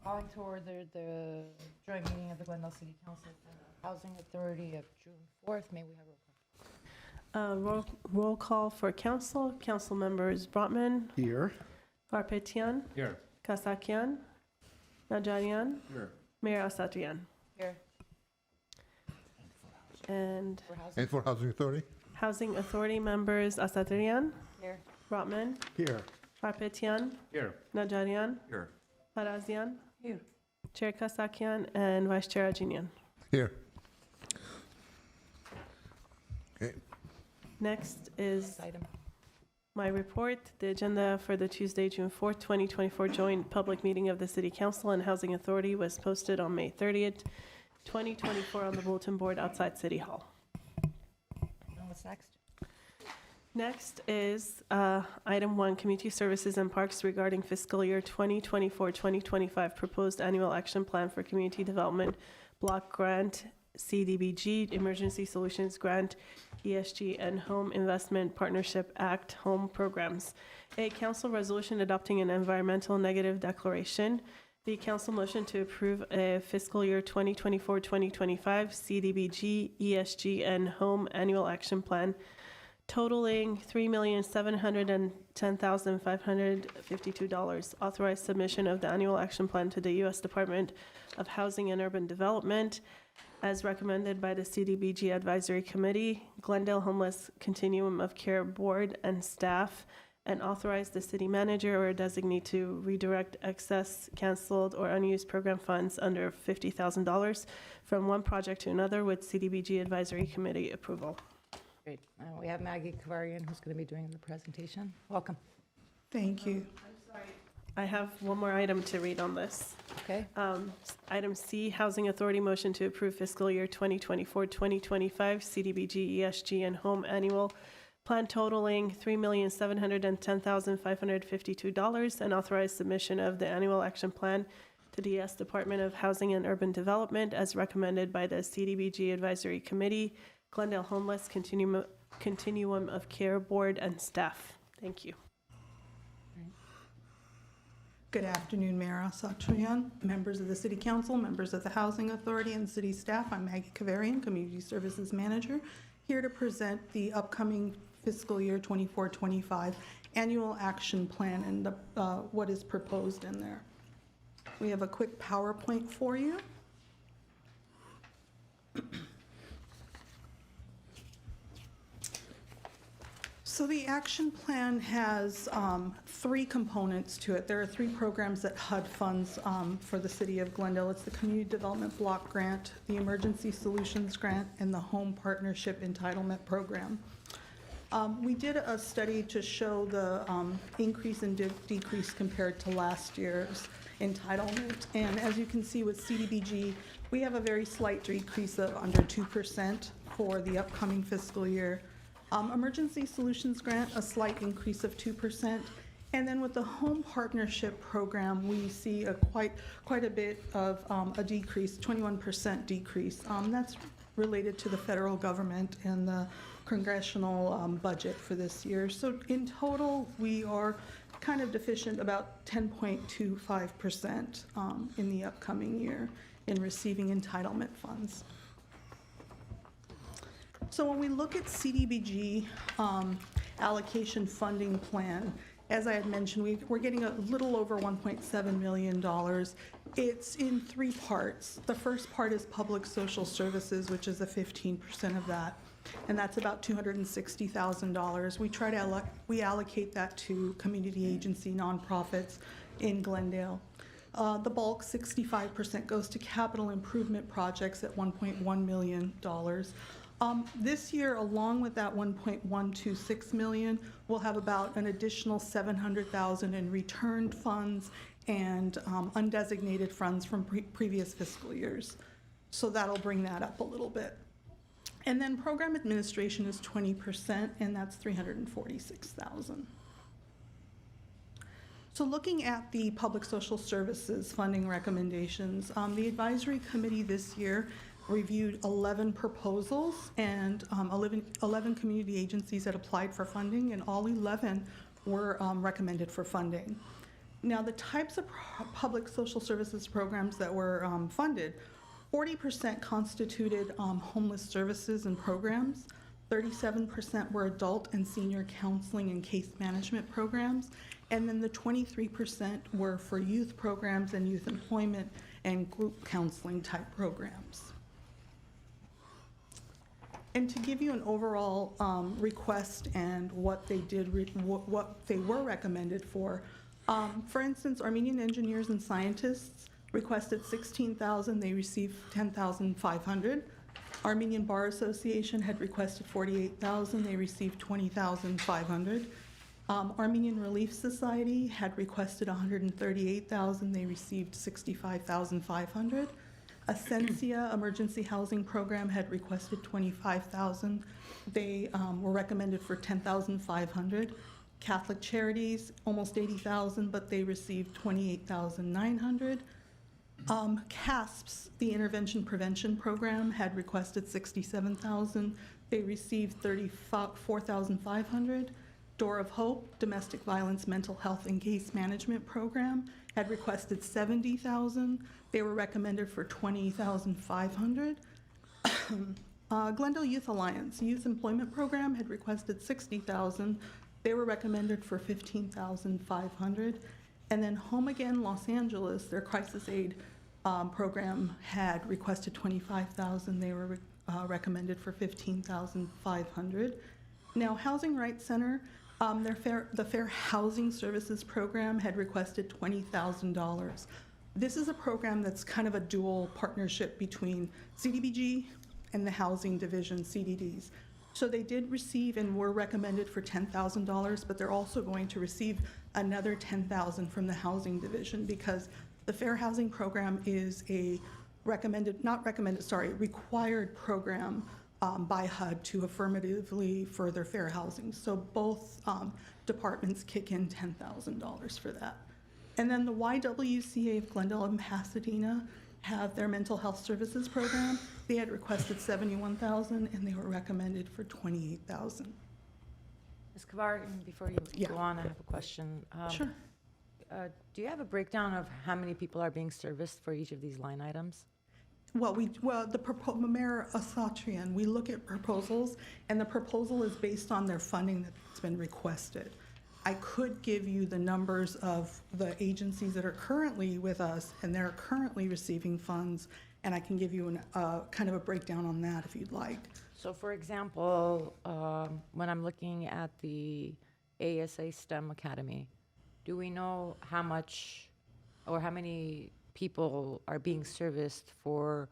Calling to order the joint meeting of the Glendale City Council and Housing Authority of June 4th. May we have a roll call? Roll call for council. Council members Brotman, Here. Harpetian, Here. Kasakian, Najarian, Here. Mayor Asatrian. Here. And For housing? And for Housing Authority? Housing Authority members Asatrian, Here. Brotman, Here. Harpetian, Here. Najarian, Here. Parazian, Here. Chair Kasakian, and Vice Chair Ajinian. Here. Okay. Next is Next item. my report. The agenda for the Tuesday, June 4th, 2024 joint public meeting of the City Council and Housing Authority was posted on May 30th, 2024 on the bulletin board outside City Hall. And what's next? Next is item 1, Community Services and Parks regarding fiscal year 2024-2025 proposed annual action plan for community development block grant, CDBG, Emergency Solutions Grant, ESG, and Home Investment Partnership Act home programs. A council resolution adopting an environmental negative declaration. The council motion to approve a fiscal year 2024-2025 CDBG, ESG, and Home Annual Action Plan totaling $3,710,552. Authorized submission of the annual action plan to the U.S. Department of Housing and Urban Development as recommended by the CDBG Advisory Committee, Glendale Homeless Continuum of Care Board and staff, and authorize the city manager or designee to redirect excess, canceled, or unused program funds under $50,000 from one project to another with CDBG Advisory Committee approval. Great. We have Maggie Kavarian, who's going to be doing the presentation. Welcome. Thank you. I have one more item to read on this. Okay. Item C, Housing Authority motion to approve fiscal year 2024-2025 CDBG, ESG, and Home Annual Plan totaling $3,710,552 and authorize submission of the annual action plan to the U.S. Department of Housing and Urban Development as recommended by the CDBG Advisory Committee, Glendale Homeless Continuum of Care Board, and staff. Thank you. Good afternoon, Mayor Asatrian, members of the City Council, members of the Housing Authority, and city staff. I'm Maggie Kavarian, Community Services Manager, here to present the upcoming fiscal year 24-25 annual action plan and what is proposed in there. We have a quick PowerPoint for you. So the action plan has 3 components to it. There are 3 programs that HUD funds for the city of Glendale. It's the Community Development Block Grant, the Emergency Solutions Grant, and the Home Partnership Entitlement Program. We did a study to show the increase and decrease compared to last year's entitlement. And as you can see with CDBG, we have a very slight decrease of under 2% for the upcoming fiscal year. Emergency Solutions Grant, a slight increase of 2%. And then with the Home Partnership Program, we see a quite a bit of a decrease, 21% decrease. That's related to the federal government and the congressional budget for this year. So in total, we are kind of deficient about 10.25% in the upcoming year in receiving entitlement funds. So when we look at CDBG allocation funding plan, as I had mentioned, we're getting a little over $1.7 million. It's in 3 parts. The first part is public social services, which is a 15% of that, and that's about $260,000. We allocate that to community agency nonprofits in Glendale. The bulk, 65%, goes to capital improvement projects at $1.1 million. This year, along with that 1.126 million, we'll have about an additional 700,000 in returned funds and undesignated funds from previous fiscal years. So that'll bring that up a little bit. And then program administration is 20%, and that's 346,000. So looking at the public social services funding recommendations, the advisory committee this year reviewed 11 proposals and 11 community agencies that applied for funding, and all 11 were recommended for funding. Now, the types of public social services programs that were funded, 40% constituted homeless services and programs, 37% were adult and senior counseling and case management programs, and then the 23% were for youth programs and youth employment and group counseling type programs. And to give you an overall request and what they did, what they were recommended for instance, Armenian engineers and scientists requested $16,000, they received $10,500. Armenian Bar Association had requested $48,000, they received $20,500. Armenian Relief Society had requested $138,000, they received $65,500. Ascensia Emergency Housing Program had requested $25,000. They were recommended for $10,500. Catholic Charities, almost $80,000, but they received $28,900. CASPS, the Intervention Prevention Program, had requested $67,000. They received $34,500. Door of Hope, Domestic Violence Mental Health and Case Management Program, had requested $70,000. They were recommended for $20,500. Glendale Youth Alliance Youth Employment Program had requested $60,000. They were recommended for $15,500. And then Home Again Los Angeles, their crisis aid program, had requested $25,000. They were recommended for $15,500. Now, Housing Rights Center, the Fair Housing Services Program had requested $20,000. This is a program that's kind of a dual partnership between CDBG and the Housing Division, CDDs. So they did receive and were recommended for $10,000, but they're also going to receive another $10,000 from the Housing Division because the Fair Housing Program is a required program by HUD to affirmatively further fair housing. So both departments kick in $10,000 for that. And then the YWCA of Glendale and Pasadena have their mental health services program. They had requested $71,000 and they were recommended for $28,000. Ms. Kavar, before you go on, I have a question. Sure. Do you have a breakdown of how many people are being serviced for each of these line items? Well, Mayor Asatrian, we look at proposals, and the proposal is based on their funding that's been requested. I could give you the numbers of the agencies that are currently with us, and they're currently receiving funds, and I can give you kind of a breakdown on that if you'd like. So for example, when I'm looking at the ASA STEM Academy, do we know how much or how many people are being serviced for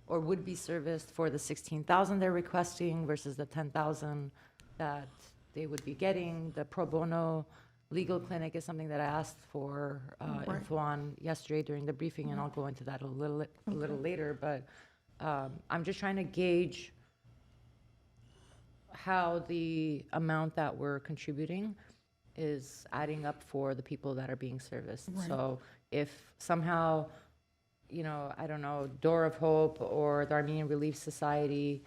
or would be serviced for the $16,000 they're requesting versus the $10,000 that they would be getting? The pro bono legal clinic is something that I asked for info on yesterday during the briefing, and I'll go into that a little later. But I'm just trying to gauge how the amount that we're contributing is adding up for the people that are being serviced. Right. So if somehow, I don't know, Door of Hope or the Armenian Relief Society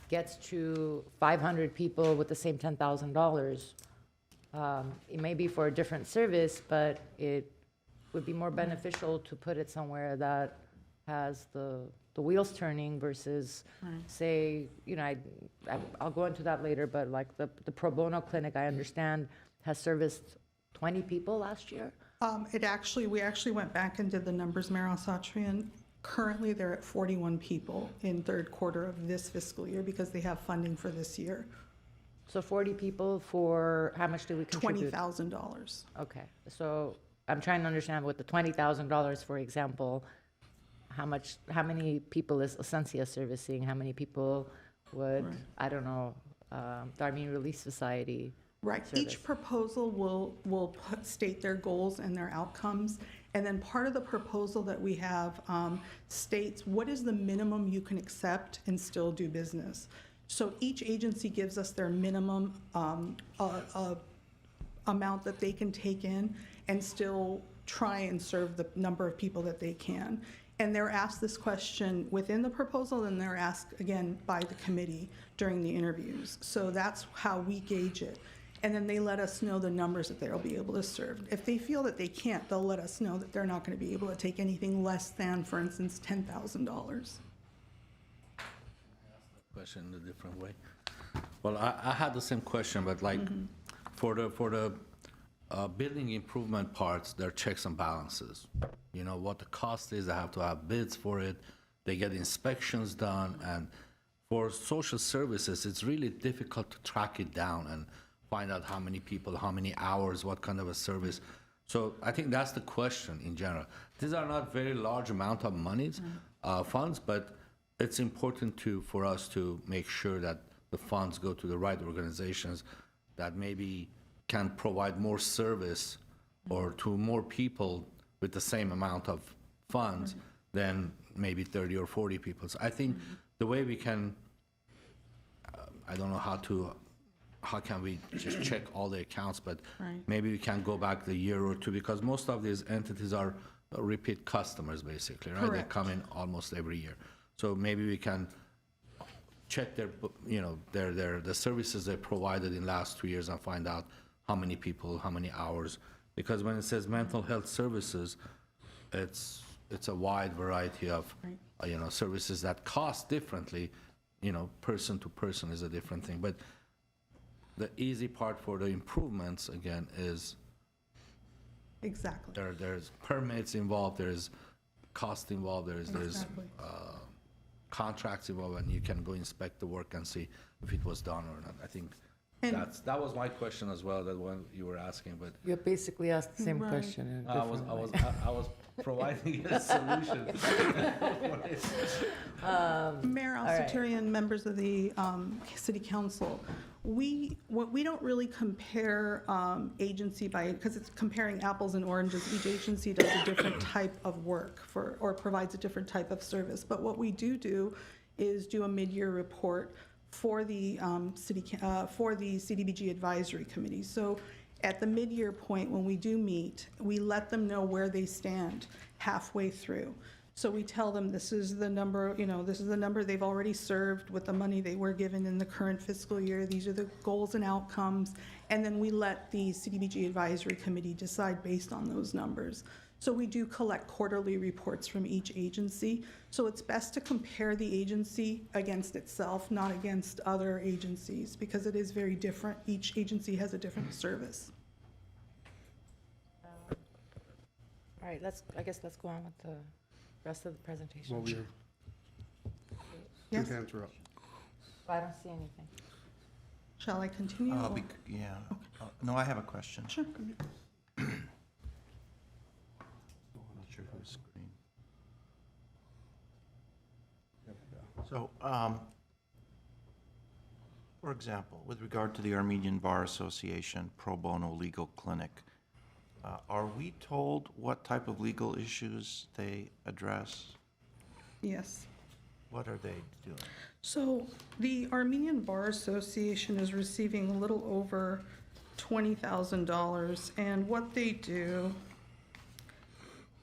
gets to 500 people with the same $10,000, it may be for a different service, but it would be more beneficial to put it somewhere that has the wheels turning versus, say, I'll go into that later, but like the pro bono clinic, I understand, has serviced 20 people last year. We actually went back and did the numbers, Mayor Asatrian. Currently, they're at 41 people in third quarter of this fiscal year because they have funding for this year. So 40 people for, how much do we contribute? $20,000. Okay, so I'm trying to understand with the $20,000, for example, how many people is Ascensia servicing? How many people would, I don't know, the Armenian Relief Society Right. service? Each proposal will state their goals and their outcomes. And then part of the proposal that we have states what is the minimum you can accept and still do business. So each agency gives us their minimum amount that they can take in and still try and serve the number of people that they can. And they're asked this question within the proposal, and they're asked again by the committee during the interviews. So that's how we gauge it. and then they let us know the numbers that they'll be able to serve. If they feel that they can't, they'll let us know that they're not going to be able to take anything less than, for instance, $10,000. Question in a different way. Well, I had the same question, but like, for the building improvement parts, there are checks and balances. You know, what the cost is, they have to have bids for it, they get inspections done, and for social services, it's really difficult to track it down and find out how many people, how many hours, what kind of a service. So I think that's the question in general. These are not very large amount of monies, funds, but it's important for us to make sure that the funds go to the right organizations that maybe can provide more service or to more people with the same amount of funds than maybe 30 or 40 people. So I think the way we can, I don't know how can we just check all the accounts, but Right. maybe we can go back the year or two, because most of these entities are repeat customers, basically, right? They Correct. come in almost every year. So maybe we can check their, the services they provided in last 2 years and find out how many people, how many hours. Because when it says mental health services, it's a wide variety of, services that cost differently. Person to person is a different thing. But the easy part for the improvements, again, is Exactly. there's permits involved, there's cost involved, there's Exactly. contracts involved, and you can go inspect the work and see if it was done or not. I think And- that was my question as well, that one you were asking, but You basically asked the same Right. question in a I was different way. I was providing a solution. Mayor Alsatieri, members of the city council, we don't really compare agency by, because it's comparing apples and oranges. Each agency does a different type of work or provides a different type of service. But what we do is do a mid-year report for the for the CDBG advisory committee. So at the mid-year point, when we do meet, we let them know where they stand halfway through. So we tell them this is the number, this is the number they've already served with the money they were given in the current fiscal year. These are the goals and outcomes. And then we let the CDBG advisory committee decide based on those numbers. So we do collect quarterly reports from each agency. So it's best to compare the agency against itself, not against other agencies, because it is very different. Each agency has a different service. All right, I guess let's go on with the rest of the presentation. Well, two Yes? hands are up. I don't see anything. Shall I continue? or- Yeah. No, I have a question. Sure. Not sure whose screen. So, for example, with regard to the Armenian Bar Association pro bono legal clinic, are we told what type of legal issues they address? Yes. What are they doing? So the Armenian Bar Association is receiving a little over $20,000, and what they do,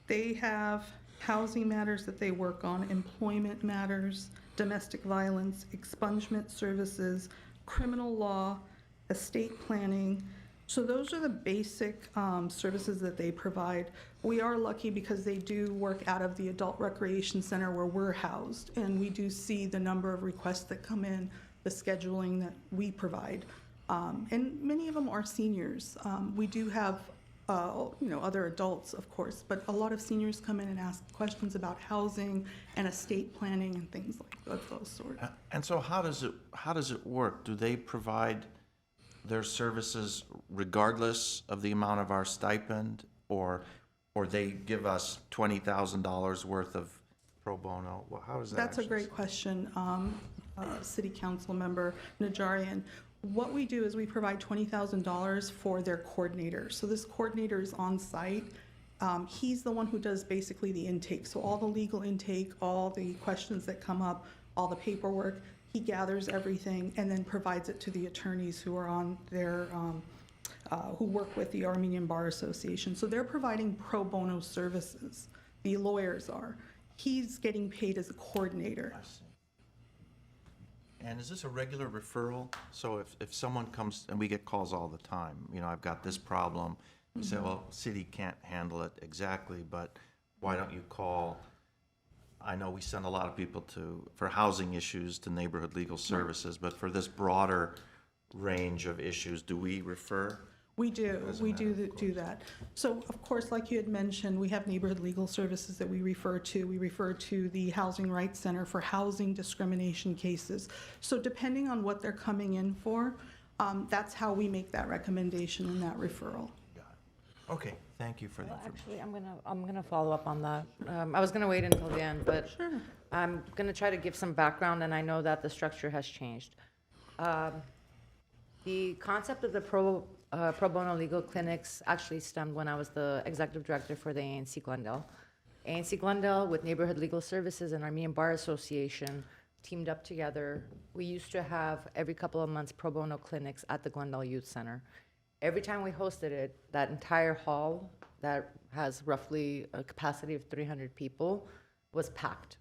they have housing matters that they work on, employment matters, domestic violence, expungement services, criminal law, estate planning. So those are the basic services that they provide. We are lucky because they do work out of the adult recreation center where we're housed, and we do see the number of requests that come in, the scheduling that we provide. And many of them are seniors. We do have, other adults, of course, but a lot of seniors come in and ask questions about housing and estate planning and things like those sorts. And so how does it work? Do they provide their services regardless of the amount of our stipend, or they give us $20,000 worth of pro bono? Well, how is that? That's a actually- great question, City Council Member Najarian. What we do is we provide $20,000 for their coordinator. So this coordinator is on site. He's the one who does basically the intake. So all the legal intake, all the questions that come up, all the paperwork, he gathers everything and then provides it to the attorneys who are on their, who work with the Armenian Bar Association. So they're providing pro bono services. The lawyers are. He's getting paid as a coordinator. I see. And is this a regular referral? So if someone comes, and we get calls all the time, you know, I've got this problem, you say, well, city can't handle it exactly, but why don't you call? I know we send a lot of people for housing issues to neighborhood legal services, but for this broader range of issues, do we refer? We do, As a we matter do of th- do that. So, of course, like you had mentioned, we have neighborhood legal services that we refer to. We refer to the Housing Rights Center for housing discrimination cases. So depending on what they're coming in for, that's how we make that recommendation and that referral. Got it. Okay, thank you for the Well, information. actually, I'm gonna follow up on that. I was gonna wait until the end, but I'm gonna try to give some background, and I know that the structure has changed. The concept of the pro bono legal clinics actually stemmed when I was the executive director for the ANC Glendale. ANC Glendale with Neighborhood Legal Services and Armenian Bar Association teamed up together. We used to have every couple of months pro bono clinics at the Glendale Youth Center. Every time we hosted it, that entire hall that has roughly a capacity of 300 people was packed.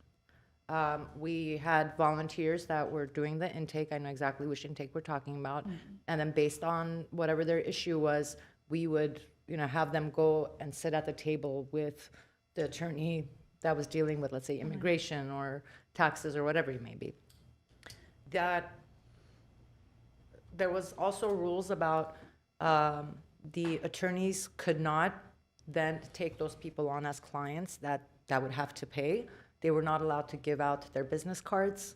We had volunteers that were doing the intake. I know exactly which intake we're talking about. And then based on whatever their issue was, we would, have them go and sit at the table with the attorney that was dealing with, let's say, immigration or taxes or whatever it may be. That there was also rules about the attorneys could not then take those people on as clients that would have to pay. They were not allowed to give out their business cards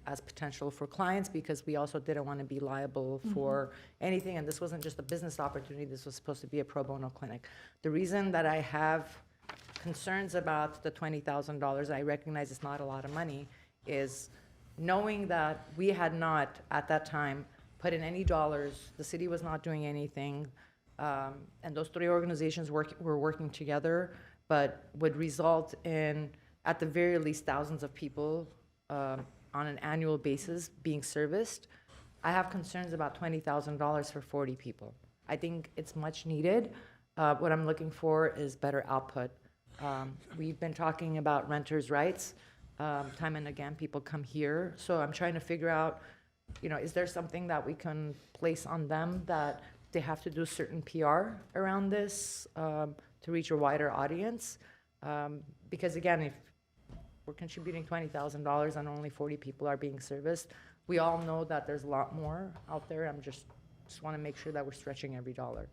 as potential for clients because we also didn't want to be liable for anything. And this wasn't just a business opportunity. This was supposed to be a pro bono clinic. The reason that I have concerns about the $20,000, I recognize it's not a lot of money, is knowing that we had not, at that time, put in any dollars, the city was not doing anything, and those three organizations were working together, but would result in, at the very least, thousands of people on an annual basis being serviced. I have concerns about $20,000 for 40 people. I think it's much needed. What I'm looking for is better output. We've been talking about renters' rights. Time and again, people come here. So I'm trying to figure out, is there something that we can place on them that they have to do certain PR around this to reach a wider audience? Because again, if we're contributing $20,000 and only 40 people are being serviced, we all know that there's a lot more out there. I'm just want to make sure that we're stretching every dollar.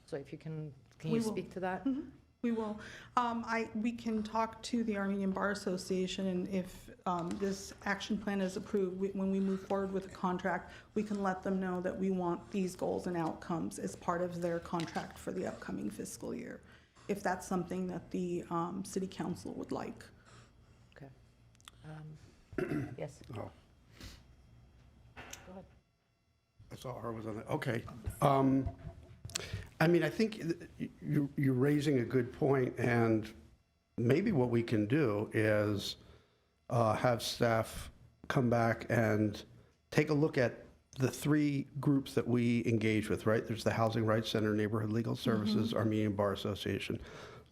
So if you can We you will. speak to that? We will. We can talk to the Armenian Bar Association, and if this action plan is approved, when we move forward with the contract, we can let them know that we want these goals and outcomes as part of their contract for the upcoming fiscal year, if that's something that the city council would like. Okay. Yes, Oh, go ahead. I saw her was on it. Okay. I think you're raising a good point, and maybe what we can do is have staff come back and take a look at the three groups that we engage with, right? There's the Housing Rights Center, Neighborhood Legal Services, Armenian Bar Association.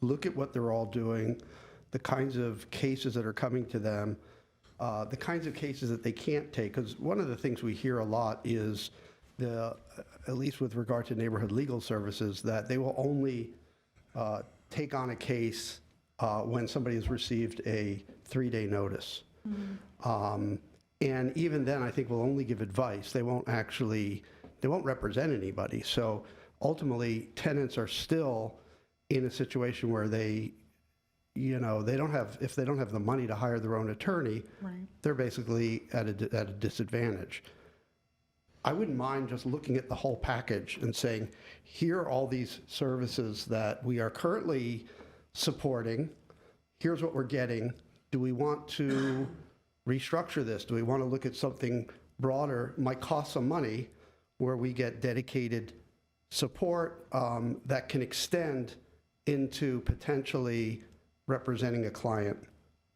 Look at what they're all doing, the kinds of cases that are coming to them, the kinds of cases that they can't take. Because one of the things we hear a lot is, at least with regard to Neighborhood Legal Services, that they will only take on a case when somebody has received a 3-day notice. And even then, I think we'll only give advice. They won't represent anybody. So ultimately, tenants are still in a situation where they don't have, if they don't have the money to hire their own attorney, Right. they're basically at a disadvantage. I wouldn't mind just looking at the whole package and saying, here are all these services that we are currently supporting. Here's what we're getting. Do we want to restructure this? Do we want to look at something broader? Might cost some money, where we get dedicated support that can extend into potentially representing a client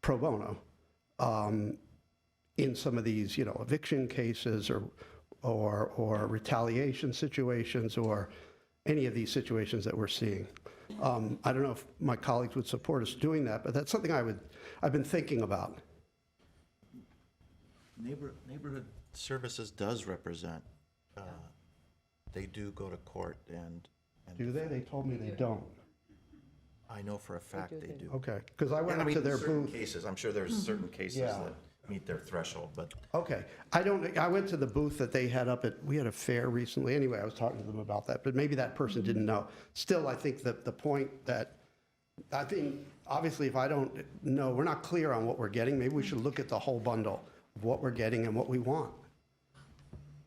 pro bono in some of these, eviction cases or retaliation situations or any of these situations that we're seeing. I don't know if my colleagues would support us doing that, but that's something I've been thinking about. Neighborhood Services does represent, they do go to court and Do they? They told me they don't. I know for a fact they do. Okay, because I went And I up mean, to their certain booth. cases, I'm sure there's certain cases Yeah. that meet their threshold, but Okay, I went to the booth that they had up at, we had a fair recently. Anyway, I was talking to them about that, but maybe that person didn't know. Still, I think that the point that, I think, obviously, if I don't know, we're not clear on what we're getting, maybe we should look at the whole bundle of what we're getting and what we want.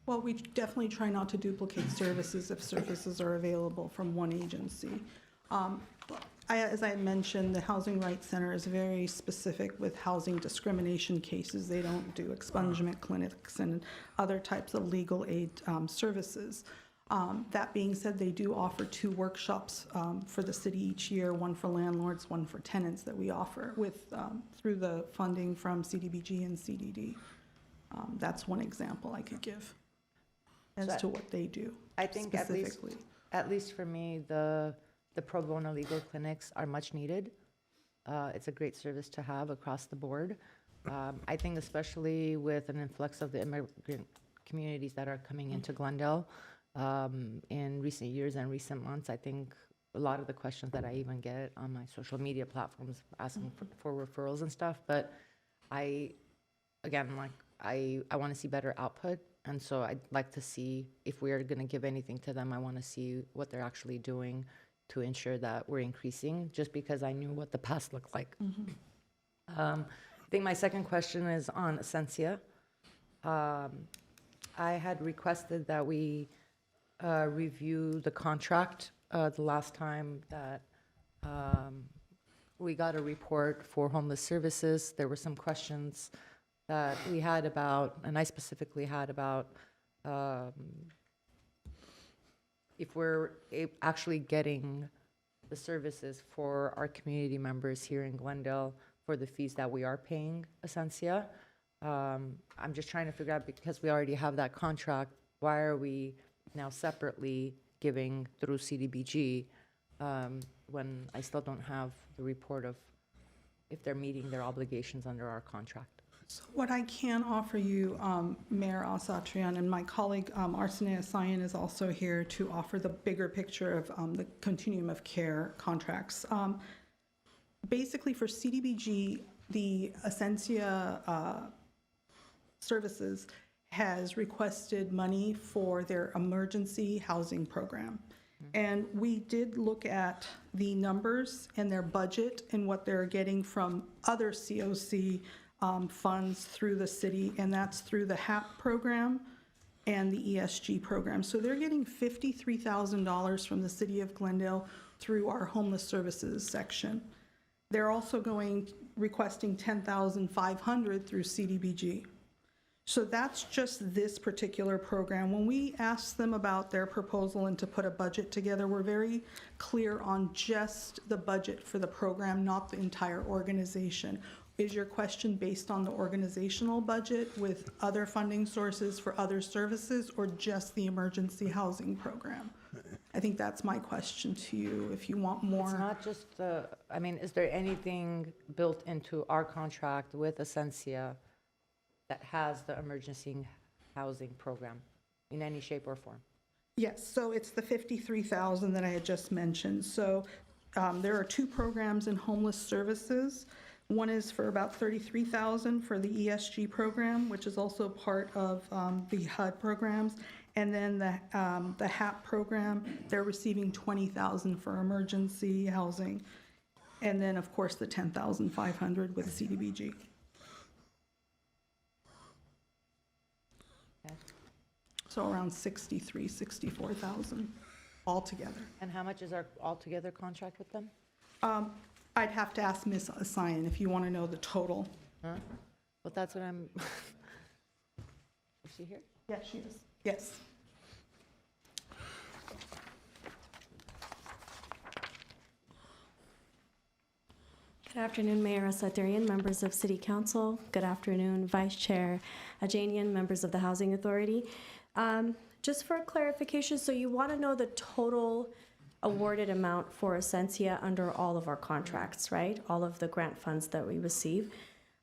Well, we definitely try not to duplicate services if services are available from one agency. As I had mentioned, the Housing Rights Center is very specific with housing discrimination cases. They don't do expungement clinics and other types of legal aid services. That being said, they do offer 2 workshops for the city each year, one for landlords, one for tenants that we offer with through the funding from CDBG and CDD. That's one example I could give as So to what they do I think specifically. at least for me, the pro bono legal clinics are much needed. It's a great service to have across the board. I think especially with an influx of the immigrant communities that are coming into Glendale in recent years and recent months, I think a lot of the questions that I even get on my social media platforms asking for referrals and stuff, but I want to see better output. And so I'd like to see if we're going to give anything to them, I want to see what they're actually doing to ensure that we're increasing, just because I knew what the past looked like. I think my second question is on Essentia. I had requested that we review the contract the last time that we got a report for homeless services. There were some questions that we had about, and I specifically had about if we're actually getting the services for our community members here in Glendale for the fees that we are paying Essentia. I'm just trying to figure out, because we already have that contract, why are we now separately giving through CDBG when I still don't have the report of if they're meeting their obligations under our contract? So what I can offer you, Mayor Asatrian, and my colleague Arsene Asayan is also here to offer the bigger picture of the continuum of care contracts. Basically for CDBG, the Essentia Services has requested money for their emergency housing program. And we did look at the numbers and their budget and what they're getting from other COC funds through the city, and that's through the HAP program and the ESG program. So they're getting $53,000 from the city of Glendale through our homeless services section. They're also requesting $10,500 through CDBG. So that's just this particular program. When we asked them about their proposal and to put a budget together, we're very clear on just the budget for the program, not the entire organization. Is your question based on the organizational budget with other funding sources for other services, or just the emergency housing program? I think that's my question to you, if you want more. It's not just is there anything built into our contract with Essentia that has the emergency housing program in any shape or form? Yes, so it's the 53,000 that I had just mentioned. So there are 2 programs in homeless services. One is for about 33,000 for the ESG program, which is also part of the HUD programs. And then the HAP program, they're receiving 20,000 for emergency housing. And then, of course, the 10,500 with CDBG. Okay. So around 64,000 altogether. And how much is our altogether contract with them? I'd have to ask Ms. Asayan if you want to know the total. Huh? Well, that's what I'm. Is she here? Yes, she is. Yes. Good afternoon, Mayor Asatryan, members of City Council. Good afternoon, Vice Chair Ajanian, members of the Housing Authority. Just for clarification, so you want to know the total awarded amount for Essentia under all of our contracts, right? All of the grant funds that we receive.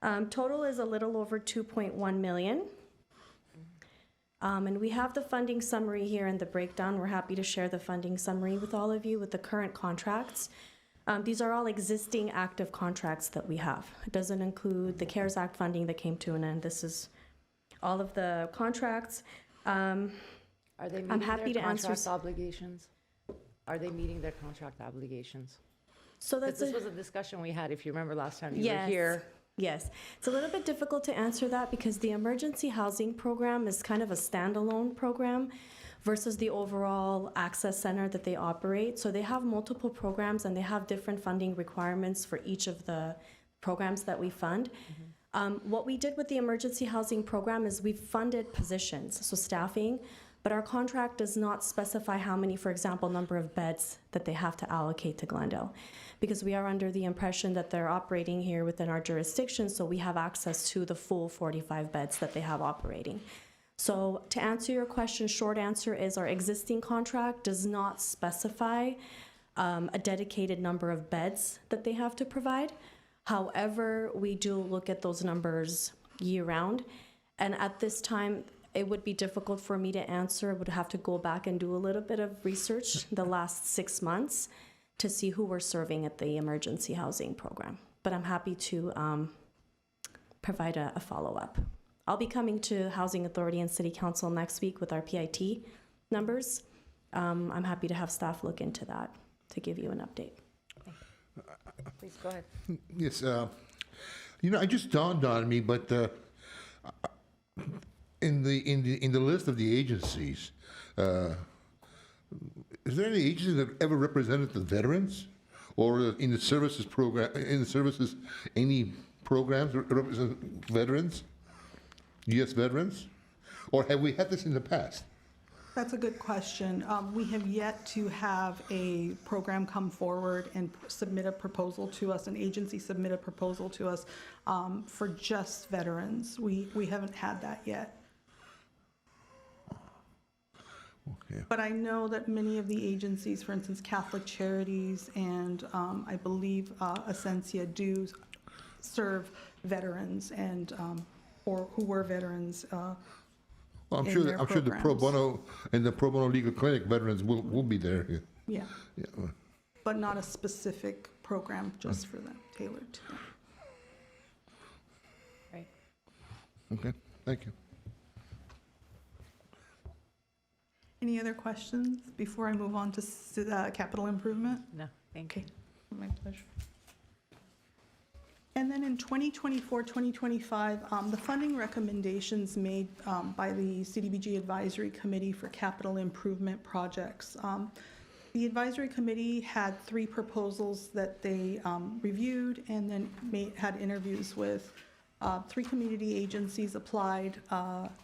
Total is a little over 2.1 million. And we have the funding summary here and the breakdown. We're happy to share the funding summary with all of you with the current contracts. These are all existing active contracts that we have. It doesn't include the CARES Act funding that came to an end. This is all of the contracts. Are they meeting happy their to answer contract obligations? Are they meeting their contract obligations? So 'Cause that's this was a discussion we had, if you remember last time you were Yes. here. Yes, it's a little bit difficult to answer that because the emergency housing program is kind of a standalone program versus the overall access center that they operate. So they have multiple programs and they have different funding requirements for each of the programs that we fund. What we did with the emergency housing program is we funded positions, so staffing, but our contract does not specify how many, for example, number of beds that they have to allocate to Glendale. Because we are under the impression that they're operating here within our jurisdiction, so we have access to the full 45 beds that they have operating. So to answer your question, short answer is our existing contract does not specify a dedicated number of beds that they have to provide. However, we do look at those numbers year-round, and at this time, it would be difficult for me to answer. I would have to go back and do a little bit of research the last 6 months to see who we're serving at the emergency housing program. But I'm happy to provide a follow-up. I'll be coming to Housing Authority and City Council next week with our PIT numbers. I'm happy to have staff look into that to give you an update. Please go ahead. Yes, it just dawned on me, but in the list of the agencies, is there any agency that ever represented the veterans, or in the services program, any programs that represent veterans, U.S. veterans, or have we had this in the past? That's a good question. We have yet to have a program come forward and submit a proposal to us, an agency submit a proposal to us for just veterans. We haven't had that yet. Okay. But I know that many of the agencies, for instance, Catholic Charities and I believe Ascensia do serve veterans and or who were veterans. Well, I'm in sure their the pro programs. bono and the pro bono legal clinic veterans will be there. Yeah, Yeah. but not a specific program just for them, tailored to them. Right. Okay. Thank you. Any other questions before I move on to capital improvement? No, thank you. Okay, my pleasure. And then in 2024, 2025, the funding recommendations made by the CDBG Advisory Committee for capital improvement projects. The advisory committee had 3 proposals that they reviewed and then had interviews with. 3 community agencies applied.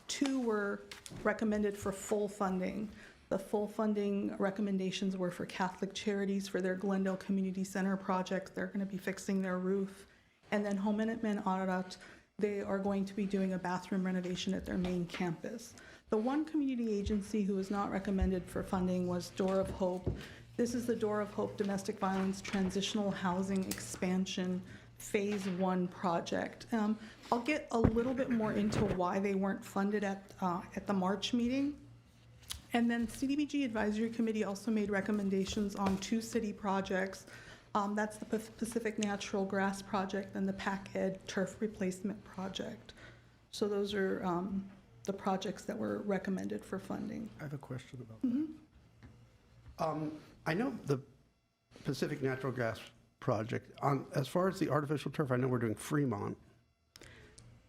2 were recommended for full funding. The full funding recommendations were for Catholic Charities for their Glendale Community Center project. They're going to be fixing their roof. And then Home Minuteman Audit, they are going to be doing a bathroom renovation at their main campus. The one community agency who was not recommended for funding was Door of Hope. This is the Door of Hope Domestic Violence Transitional Housing Expansion Phase 1 project. I'll get a little bit more into why they weren't funded at the March meeting. And then CDBG Advisory Committee also made recommendations on 2 city projects. That's the Pacific Natural Grass Project and the PAC-Ed Turf Replacement Project. So those are the projects that were recommended for funding. I have a question about that. I know the Pacific Natural Gas Project, as far as the artificial turf, I know we're doing Fremont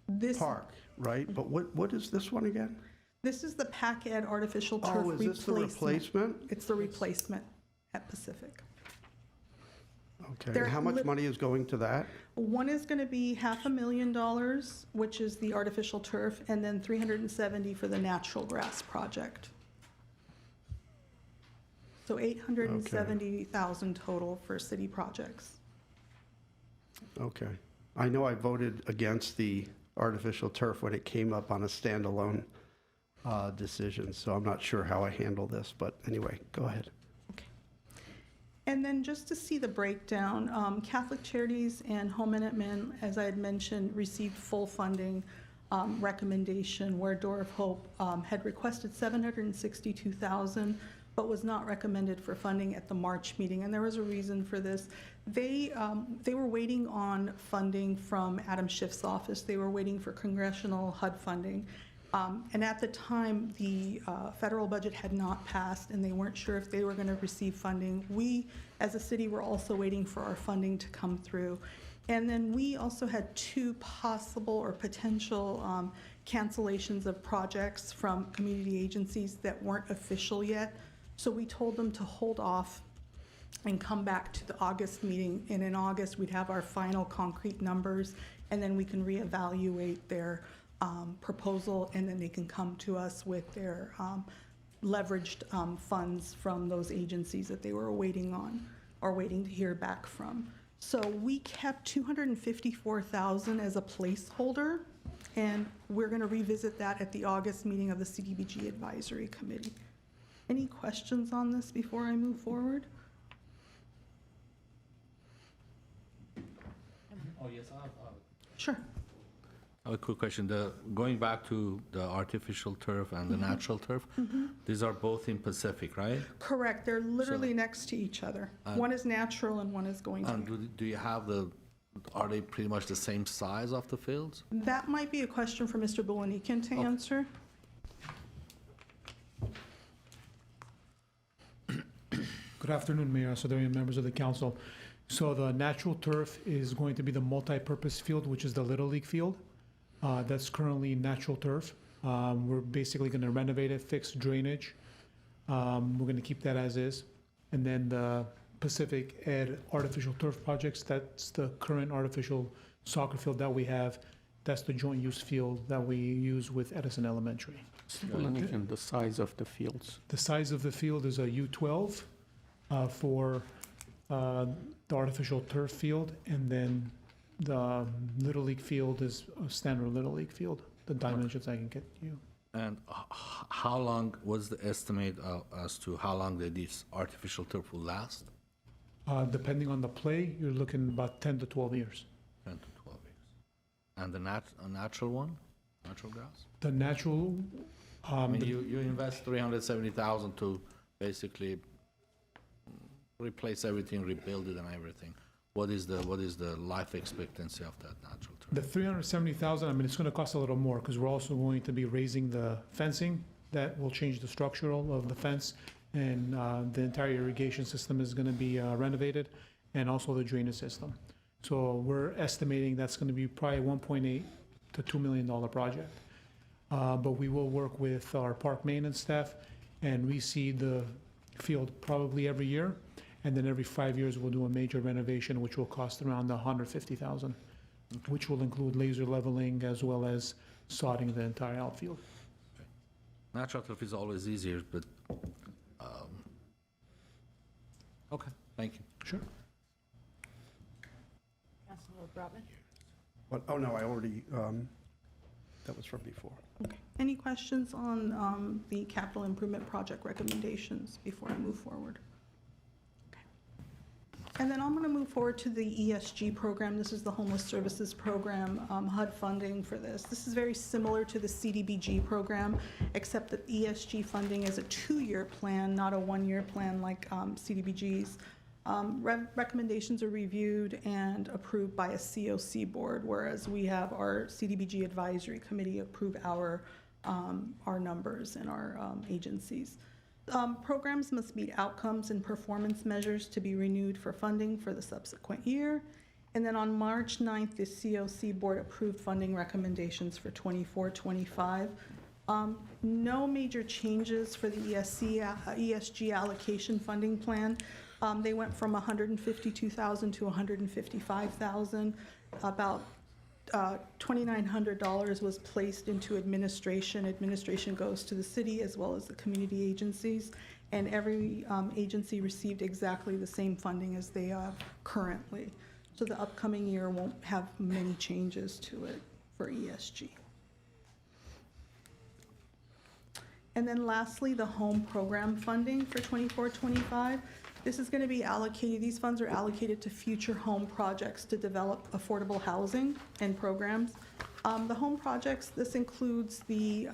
This Park, right? But what is this one again? This is the PAC-Ed Artificial Turf Oh, is this the replacement? It's the replacement at Pacific. Okay, They're and how much lit- money is going to that? One is going to be $500,000, which is the artificial turf, and then $370 for the natural grass project. So $870,000 total for city projects. Okay. I know I voted against the artificial turf when it came up on a standalone decision, so I'm not sure how I handle this, but anyway, go ahead. And then just to see the breakdown, Catholic Charities and Home Minutemen, as I had mentioned, received full funding recommendation, where Door of Hope had requested $762,000, but was not recommended for funding at the March meeting, and there was a reason for this. They were waiting on funding from Adam Schiff's office. They were waiting for congressional HUD funding. And at the time, the federal budget had not passed, and they weren't sure if they were going to receive funding. We, as a city, were also waiting for our funding to come through. And then we also had two possible or potential cancellations of projects from community agencies that weren't official yet. So we told them to hold off and come back to the August meeting. And in August, we'd have our final concrete numbers, and then we can reevaluate their proposal, and then they can come to us with their leveraged funds from those agencies that they were waiting on or waiting to hear back from. So we kept $254,000 as a placeholder, and we're going to revisit that at the August meeting of the CDBG Advisory Committee. Any questions on this before I move forward? Oh, yes, Sure. I have a quick question. Going back to the artificial turf and the natural turf, these are both in Pacific, right? Correct. They're literally next to each other. One is natural and one is going to And be. do you have are they pretty much the same size of the fields? That might be a question for Mr. Bulanikin to answer. Good afternoon, Mayor Asadarian, members of the council. So the natural turf is going to be the multi-purpose field, which is the Little League field. That's currently natural turf. We're basically going to renovate it, fix drainage. We're going to keep that as is. And then the Pacific Ed artificial turf projects, that's the current artificial soccer field that we have. That's the joint use field that we use with Edison Elementary. The size of the fields. The size of the field is a U12 for the artificial turf field, and then the Little League field is a standard Little League field, the dimensions I can get you. And how long was the estimate as to how long this artificial turf will last? Depending on the play, you're looking about 10 to 12 years. 10 to 12 years. And the natural one, natural grass? The natural, I mean, you invest $370,000 to basically replace everything, rebuild it, and everything. What is the life expectancy of that natural turf? the 370,000, I mean, it's going to cost a little more because we're also going to be raising the fencing. That will change the structural of the fence, and the entire irrigation system is going to be renovated, and also the drainage system. So we're estimating that's going to be probably $1.8 to $2 million project. But we will work with our park maintenance staff and reseed the field probably every year. And then every 5 years, we'll do a major renovation, which will cost around $150,000, which will include laser leveling as well as sodding the entire outfield. Natural turf is always easier, but, okay, thank you. Sure. Councilor Brotman? What, oh, no, I already, that was from before. Okay. Any questions on the capital improvement project recommendations before I move forward? Okay. And then I'm going to move forward to the ESG program. This is the Homeless Services Program, HUD funding for this. This is very similar to the CDBG program, except that ESG funding is a 2-year plan, not a 1-year plan like CDBG's. Recommendations are reviewed and approved by a COC board, whereas we have our CDBG Advisory Committee approve our numbers and our agencies. Programs must meet outcomes and performance measures to be renewed for funding for the subsequent year. And then on March 9th, the COC board approved funding recommendations for 24-25. No major changes for the ESG allocation funding plan. They went from $152,000 to $155,000. About $2,900 was placed into administration. Administration goes to the city as well as the community agencies, and every agency received exactly the same funding as they have currently. So the upcoming year won't have many changes to it for ESG. And then lastly, the home program funding for 24-25. This is going to be allocated, these funds are allocated to future home projects to develop affordable housing and programs. The home projects, this includes their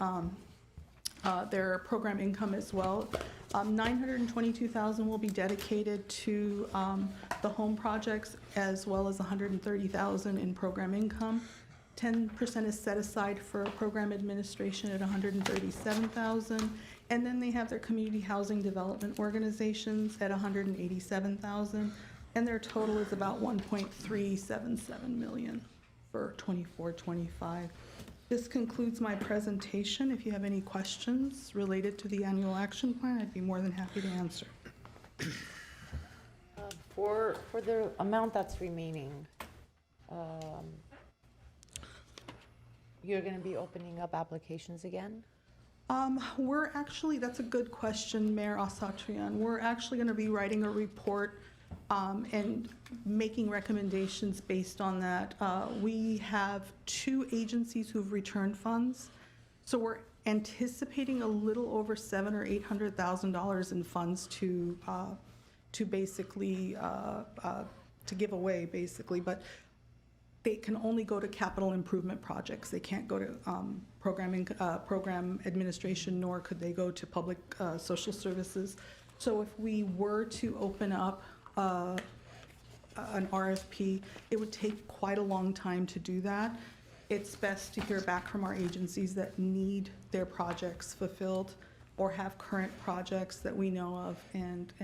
program income as well. 922,000 will be dedicated to the home projects, as well as 130,000 in program income. 10% is set aside for program administration at 137,000. And then they have their community housing development organizations at 187,000. And their total is about 1.377 million for 24-25. This concludes my presentation. If you have any questions related to the annual action plan, I'd be more than happy to answer. For the amount that's remaining, you're going to be opening up applications again? We're actually, that's a good question, Mayor Asatryan. We're actually going to be writing a report and making recommendations based on that. We have 2 agencies who've returned funds, so we're anticipating a little over $700,000 or $800,000 in funds to basically to give away, basically, but they can only go to capital improvement projects. They can't go to program administration, nor could they go to public social services. So if we were to open up an RFP, it would take quite a long time to do that. It's best to hear back from our agencies that need their projects fulfilled or have current projects that we know of, and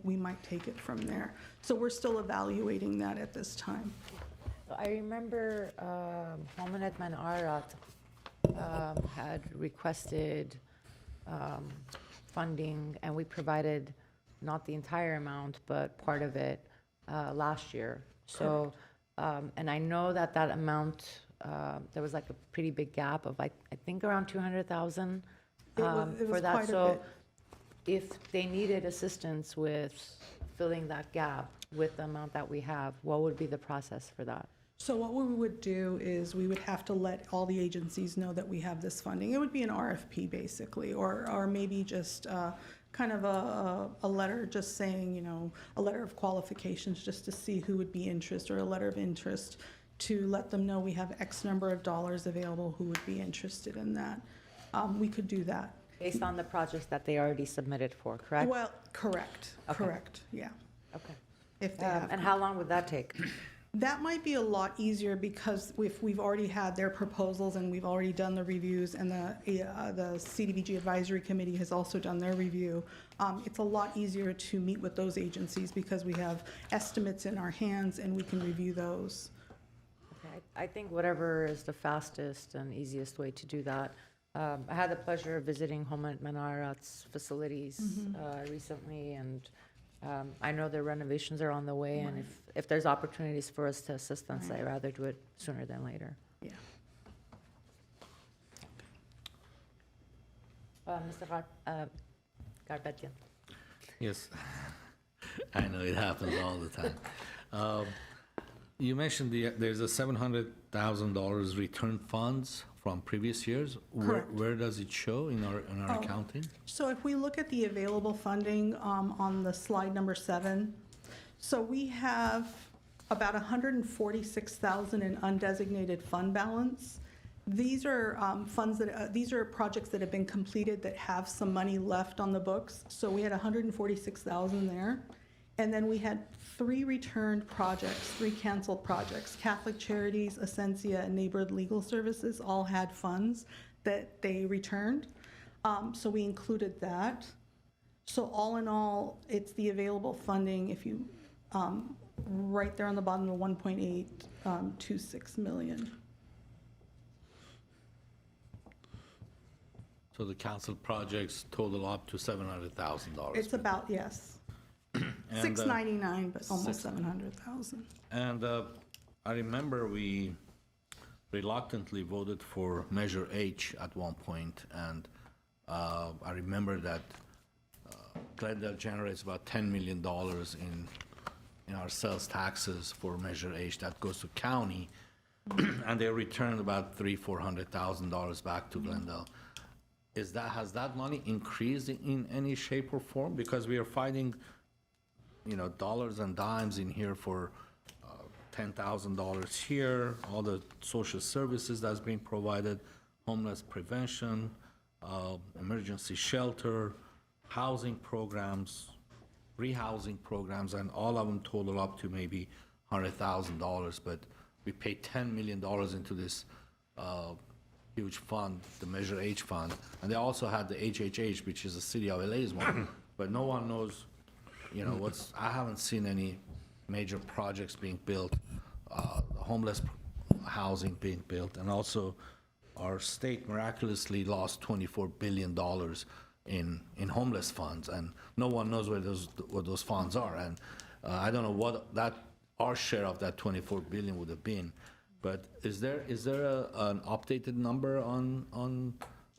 we might take it from there. So we're still evaluating that at this time. I remember Homenet Manarat had requested funding, and we provided not the entire amount, but part of it last year. So, and I know that amount, there was like a pretty big gap of I think around 200,000 It was for that. quite a So bit. if they needed assistance with filling that gap with the amount that we have, what would be the process for that? So what we would do is we would have to let all the agencies know that we have this funding. It would be an RFP basically, or maybe just kind of a letter just saying, you know, a letter of qualifications just to see who would be interested, or a letter of interest to let them know we have X number of dollars available who would be interested in that. We could do that. Based on the projects that they already submitted for, correct? Well, correct, Okay. correct, yeah. Okay. If they have. And how long would that take? That might be a lot easier because if we've already had their proposals and we've already done the reviews, and the CDBG Advisory Committee has also done their review, it's a lot easier to meet with those agencies because we have estimates in our hands and we can review those. Okay, I think whatever is the fastest and easiest way to do that. I had the pleasure of visiting Homenet Manarat's facilities recently, and I know their renovations are on the way, and if there's opportunities for us to assist them, I'd rather do it sooner than later. Yeah. Mr. Garbetian. Yes, I know it happens all the time. You mentioned there's a $700,000 return funds from previous years. Correct. Where does it show in our accounting? So if we look at the available funding on the slide number 7, so we have about 146,000 in undesignated fund balance. These are funds that, these are projects that have been completed that have some money left on the books. So we had 146,000 there. And then we had 3 returned projects, 3 canceled projects. Catholic Charities, Ascensia, and Neighborhood Legal Services all had funds that they returned. So we included that. So all in all, it's the available funding, if you, right there on the bottom, the 1.826 million. So the council projects total up to $700,000. It's about, yes. And, 699, but almost 700,000. And I remember we reluctantly voted for Measure H at one point, and I remember that Glendale generates about $10 million in our sales taxes for Measure H that goes to county, and they returned about $300,000-$400,000 back to Glendale. Has that money increased in any shape or form? Because we are finding, dollars and dimes in here for $10,000 here, all the social services that's being provided, homeless prevention, emergency shelter, housing programs, rehousing programs, and all of them total up to maybe $100,000. But we paid $10 million into this huge fund, the Measure H fund, and they also had the HHH, which is the city of LA's one, but no one knows, I haven't seen any major projects being built, homeless housing being built, and also our state miraculously lost $24 billion in homeless funds, and no one knows what those funds are, and I don't know what our share of that 24 billion would have been. But is there an updated number on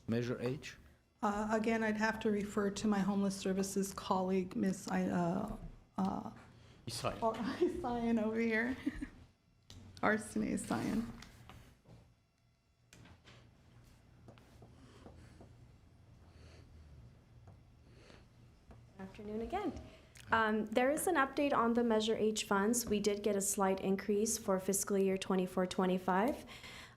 Measure H? Again, I'd have to refer to my homeless services colleague, Ms. Isayan over here. Arsene Isayan. Afternoon again. There is an update on the Measure H funds. We did get a slight increase for fiscal year 24-25.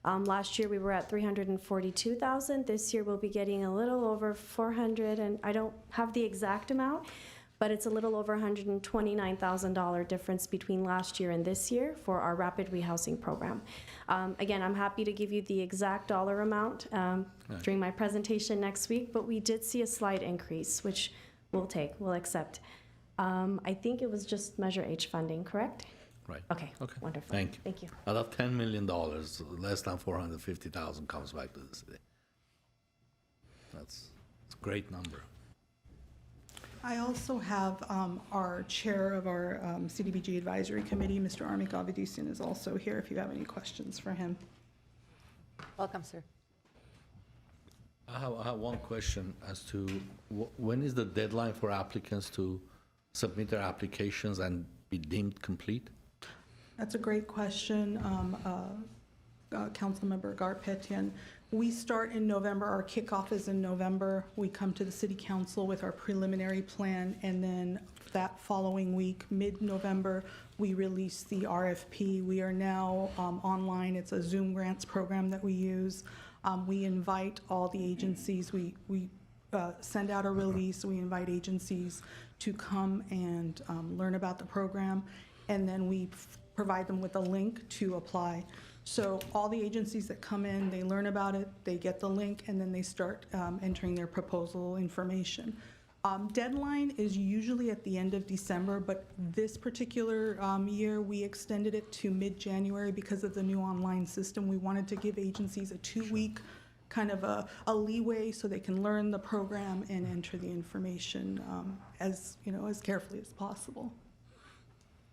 Last year we were at 342,000. This year we'll be getting a little over 400, and I don't have the exact amount, but it's a little over $129,000 difference between last year and this year for our rapid rehousing program. Again, I'm happy to give you the exact dollar amount during my presentation next week, but we did see a slight increase, which we'll accept. I think it was just Measure H funding, correct? Right. Okay, wonderful. Thank you. Thank you. Out of $10 million, less than 450,000 comes back to the city. That's a great number. I also have our chair of our CDBG Advisory Committee, Mr. Armik Avadusian, is also here if you have any questions for him. Welcome, sir. I have one question as to when is the deadline for applicants to submit their applications and be deemed complete? That's a great question, Councilmember Garpetian. We start in November. Our kickoff is in November. We come to the City Council with our preliminary plan, and then that following week, mid-November, we release the RFP. We are now online. It's a Zoom grants program that we use. We invite all the agencies. We send out a release. We invite agencies to come and learn about the program, and then we provide them with a link to apply. So all the agencies that come in, they learn about it, they get the link, and then they start entering their proposal information. Deadline is usually at the end of December, but this particular year, we extended it to mid-January because of the new online system. We wanted to give agencies a 2-week kind of a leeway so they can learn the program and enter the information as carefully as possible.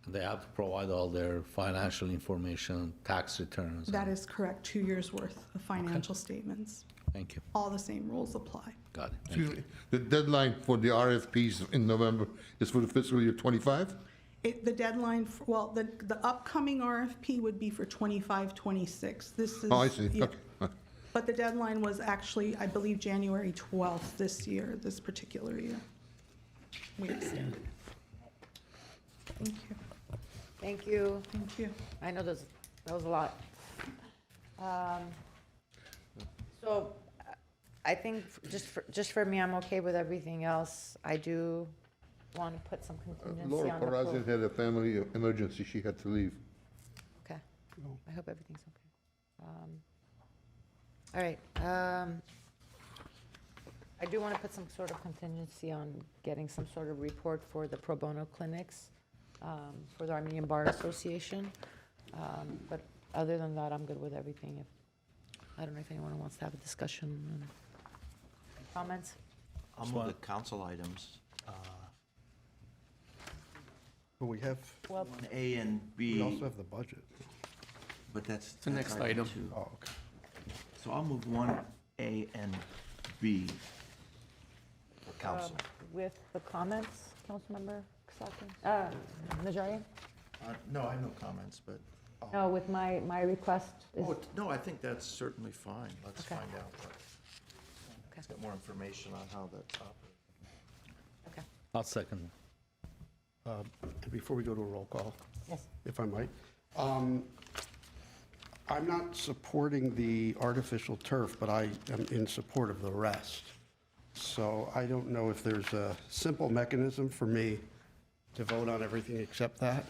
They have to provide all their financial information, tax returns. That is correct, 2 years' worth of financial statements. Thank you. All the same rules apply. Got it. Thank Excuse you. me, the deadline for the RFPs in November is for the fiscal year 25? The deadline, the upcoming RFP would be for 25-26. This is. Oh, I see. yeah. Okay. But the deadline was actually, I believe, January 12th this year, this particular year. We extended. Thank you. Thank you. Thank you. I know that was a lot. So I think just for me, I'm okay with everything else. I do want to put some contingency Laura on the Parazian had a family emergency, she had to leave. Okay. I hope everything's okay. All right. I do want to put some sort of contingency on getting some sort of report for the pro bono clinics for the Armenian Bar Association. But other than that, I'm good with everything. I don't know if anyone wants to have a discussion. Comments? I'll move the council items, But we have, Well, 1A and we B, also have the budget. but that's. The next that's item. two. Oh, okay. So I'll move 1A and B for council. with the comments, Councilmember Kasakian? Najarian? No, I have no comments, but. No, with my request is, Oh, no, I think that's certainly fine. Let's Okay. find out. Let's get more information on how that's operating. okay. I'll second. Before we go to a roll call, Yes. if I might, I'm not supporting the artificial turf, but I am in support of the rest. So I don't know if there's a simple mechanism for me to vote on everything except that,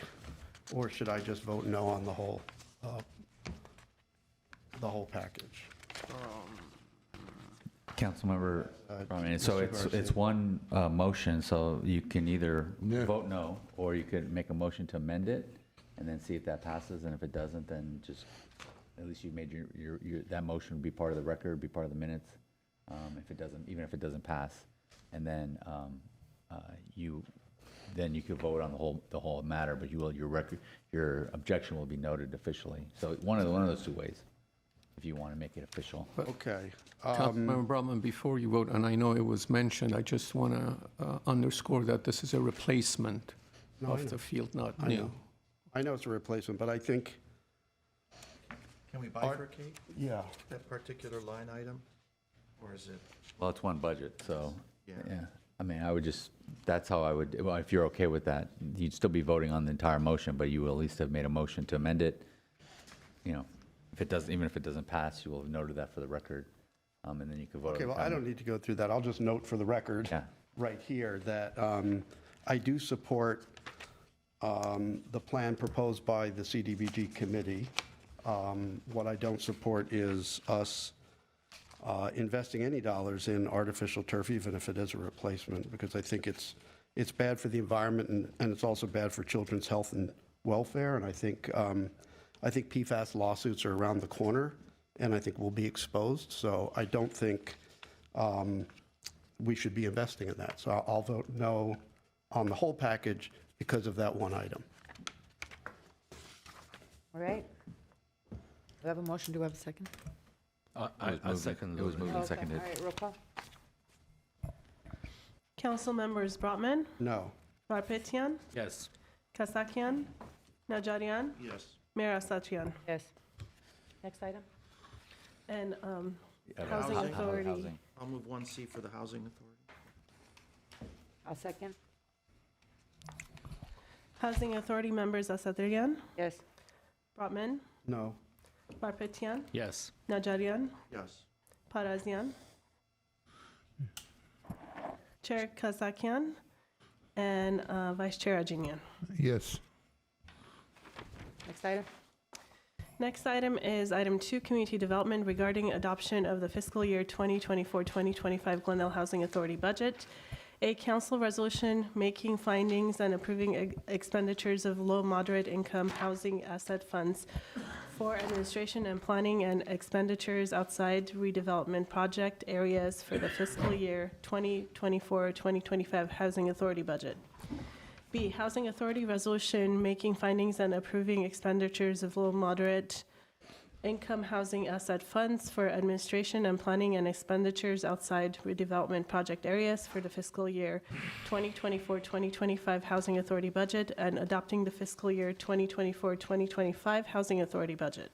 or should I just vote no on the whole package? Councilmember, so Mr. it's Garcia. one motion, so you can either Yeah. vote no, or you could make a motion to amend it, and then see if that passes, and if it doesn't, then just, at least you made that motion would be part of the record, be part of the minutes, if it doesn't, even if it doesn't pass. And then, you could vote on the whole matter, but your objection will be noted officially. So one of those two ways, if you want to make it official. Okay. Councilmember Brotman, before you vote, and I know it was mentioned, I just want to underscore that this is a replacement No, I of know. the field, not I new. know. I know it's a replacement, but I think, Can we bifurcate yeah. that particular line item? Or is it? Well, it's one budget, so, Yeah. yeah. I mean, I would just, that's how I would, well, if you're okay with that, you'd still be voting on the entire motion, but you will at least have made a motion to amend it. You know, if it doesn't, even if it doesn't pass, you will have noted that for the record, and then you could vote. Okay, on the well, I don't comment. need to go through that. I'll just note for the record, Yeah. right here, that I do support the plan proposed by the CDBG committee. What I don't support is us investing any dollars in artificial turf, even if it is a replacement, because I think it's bad for the environment, and it's also bad for children's health and welfare, and I think PFAS lawsuits are around the corner, and I think we'll be exposed, so I don't think we should be investing in that. So I'll vote no on the whole package because of that one item. All right. We have a motion. Do we have a second? I second. It was moved and Okay. seconded. All right, roll call. Council members Brotman, No. Garpetian, Yes. Kasakian, Najarian, Yes. Mayor Asatryan. Yes. Next item? And Yeah, Housing Authority. housing. I'll move 1C for the Housing Authority. A second? Housing Authority members Asatryan, Yes. Brotman, No. Garpetian, Yes. Najarian, Yes. Parazian, Chair Kasakian, and Vice Chair Ajinian. Yes. Next item? Next item is item 2, Community Development regarding adoption of the fiscal year 2024-2025 Glendale Housing Authority budget. A council resolution making findings and approving expenditures of low moderate income housing asset funds for administration and planning and expenditures outside redevelopment project areas for the fiscal year 2024-2025 Housing Authority budget. B, Housing Authority Resolution making findings and approving expenditures of low moderate income housing asset funds for administration and planning and expenditures outside redevelopment project areas for the fiscal year 2024-2025 Housing Authority budget and adopting the fiscal year 2024-2025 Housing Authority budget.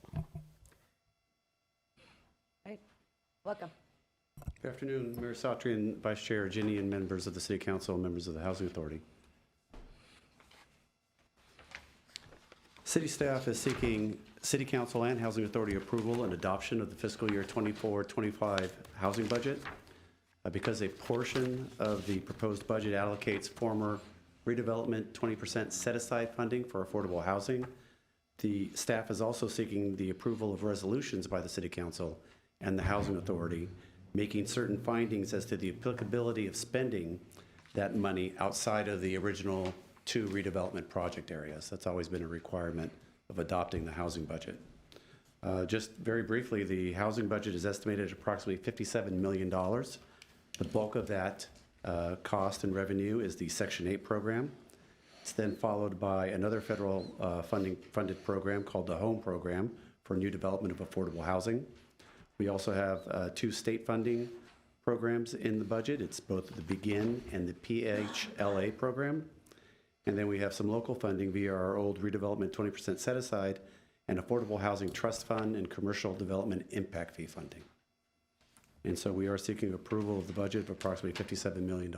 Right. Welcome. Good afternoon, Mayor Satrian, Vice Chair Ginny, and members of the City Council, and members of the Housing Authority. City staff is seeking City Council and Housing Authority approval and adoption of the fiscal year 24-25 housing budget. Because a portion of the proposed budget allocates former redevelopment 20% set-aside funding for affordable housing, the staff is also seeking the approval of resolutions by the City Council and the Housing Authority, making certain findings as to the applicability of spending that money outside of the original 2 redevelopment project areas. That's always been a requirement of adopting the housing budget. Just very briefly, the housing budget is estimated at approximately $57 million. The bulk of that cost and revenue is the Section 8 program. It's then followed by another federal funded program called the HOME program for new development of affordable housing. We also have 2 state funding programs in the budget. It's both the BEGIN and the PHLA program. And then we have some local funding via our old redevelopment 20% set aside and affordable housing trust fund and commercial development impact fee funding. And so we are seeking approval of the budget of approximately $57 million.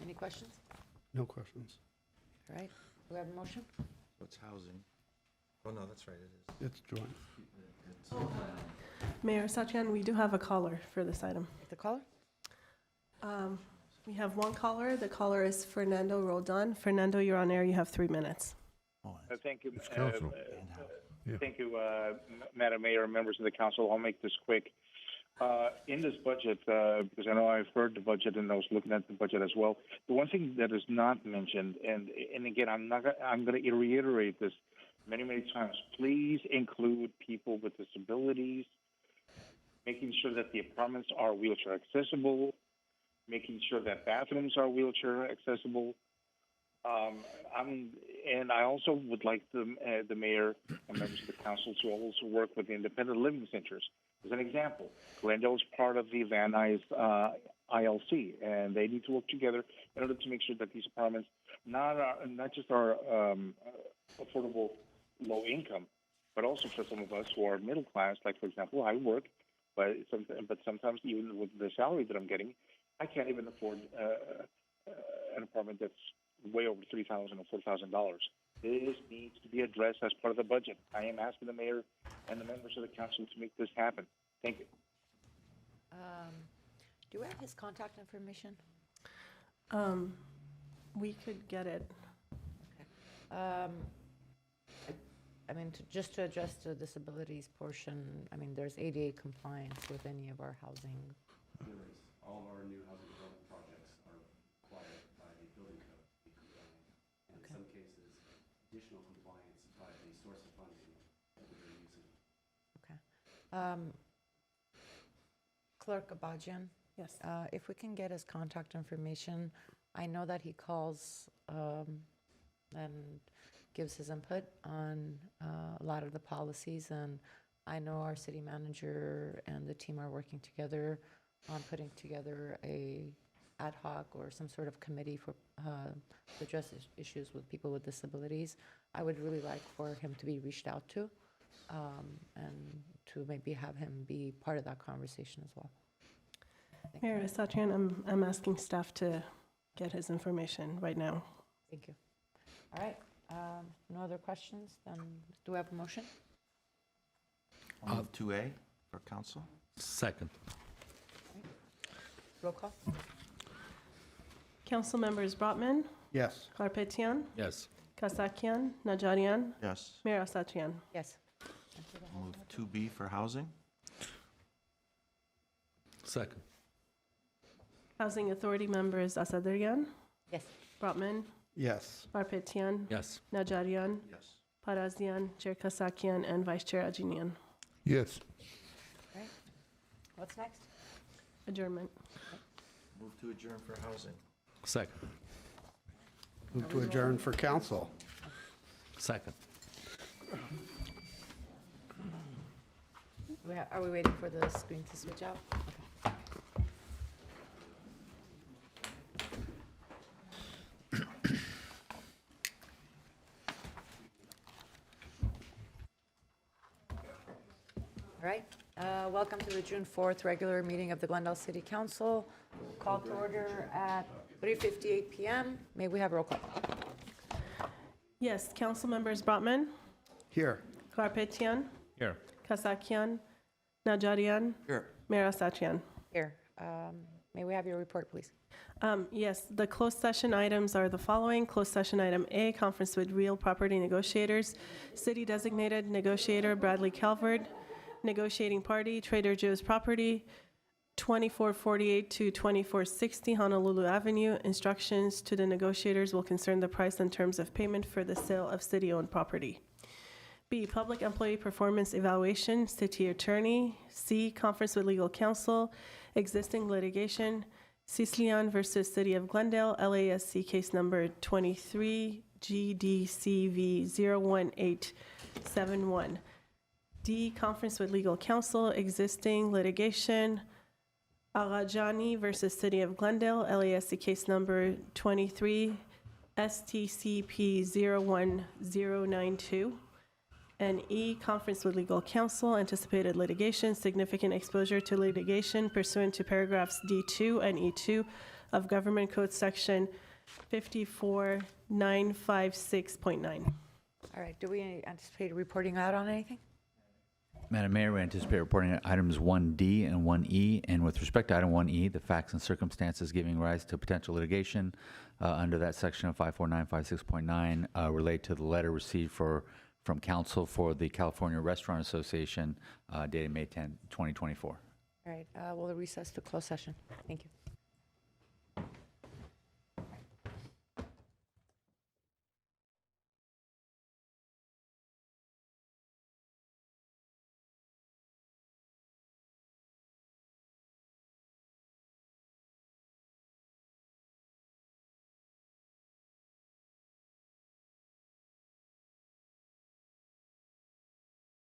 Any questions? No questions. All right, do we have a motion? What's housing? Oh, no, that's right, it is. It's joint. Mayor Satrian, we do have a caller for this item. The caller? We have one caller. The caller is Fernando Roldan. Fernando, you're on air. You have 3 minutes. Thank you. It's council. Yeah. Thank you, Madam Mayor, members of the council. I'll make this quick. In this budget, because I know I've heard the budget and I was looking at the budget as well. The one thing that is not mentioned, and again, I'm going to reiterate this many times. Please include people with disabilities, making sure that the apartments are wheelchair accessible, making sure that bathrooms are wheelchair accessible. And I also would like the mayor and members of the council to also work with the independent living centers. As an example, Glendale is part of the Van Nuys ILC, and they need to work together in order to make sure that these apartments not just are affordable, low income, but also for some of us who are middle class. Like, for example, I work, but sometimes even with the salary that I'm getting, I can't even afford an apartment that's way over $3,000 or $4,000. This needs to be addressed as part of the budget. I am asking the mayor and the members of the council to make this happen. Thank you. Do we have his contact information? We could get it. I mean, just to address the disabilities portion, I mean, there's ADA compliance with any of our housing. All of our new housing development projects are required by the building code to be compliant. And in some cases, additional compliance by the source of funding that we're using. Okay. Clerk Abajian, Yes. if we can get his contact information, I know that he calls and gives his input on a lot of the policies, and I know our city manager and the team are working together on putting together a ad hoc or some sort of committee for to address issues with people with disabilities. I would really like for him to be reached out to, and to maybe have him be part of that conversation as well. Mayor Satrian, I'm asking staff to get his information right now. Thank you. All right, no other questions, then do we have a motion? I'll move 2A for council. Second. Roll call? Council members Brotman, Yes. Karpetian, Yes. Kasakian, Najarian, Yes. Mayor Satrian. Yes. I'll move 2B for housing. Second. Housing Authority members Asadrian, Yes. Brotman, Yes. Karpetian, Yes. Najarian, Yes. Parazian, Chair Kasakian, and Vice Chair Ajinian. Yes. All right, what's next? Adjournment. Move to adjourn for housing. Second. Move to adjourn for council. Second. Are we waiting for the screen to switch out? Okay. All right, welcome to the June 4th regular meeting of the Glendale City Council. Call to order at 3:58 PM. May we have roll call? Yes, council members Brotman, Here. Karpetian, Here. Kasakian, Najarian, Here. Mayor Satrian. Here. May we have your report, please? Yes, the closed session items are the following. Closed session item A, conference with real property negotiators. City designated negotiator Bradley Calvert. Negotiating party Trader Joe's Property, 2448 to 2460 Honolulu Avenue. Instructions to the negotiators will concern the price and terms of payment for the sale of city-owned property. B, public employee performance evaluation, city attorney. C, conference with legal counsel, existing litigation, Cislian versus City of Glendale, LASC case number 23 GDCV 01871. D, conference with legal counsel, existing litigation, Arajani versus City of Glendale, LASC case number 23 STCP 01092. And E, conference with legal counsel, anticipated litigation, significant exposure to litigation pursuant to paragraphs D2 and E2 of Government Code Section 54956.9. All right, do we anticipate reporting out on anything? Madam Mayor, we anticipate reporting items 1D and 1E. And with respect to item 1E, the facts and circumstances giving rise to potential litigation under that section of 54956.9 relate to the letter received from counsel for the California Restaurant Association dated May 10, 2024. All right, we'll recess to closed session. Thank you.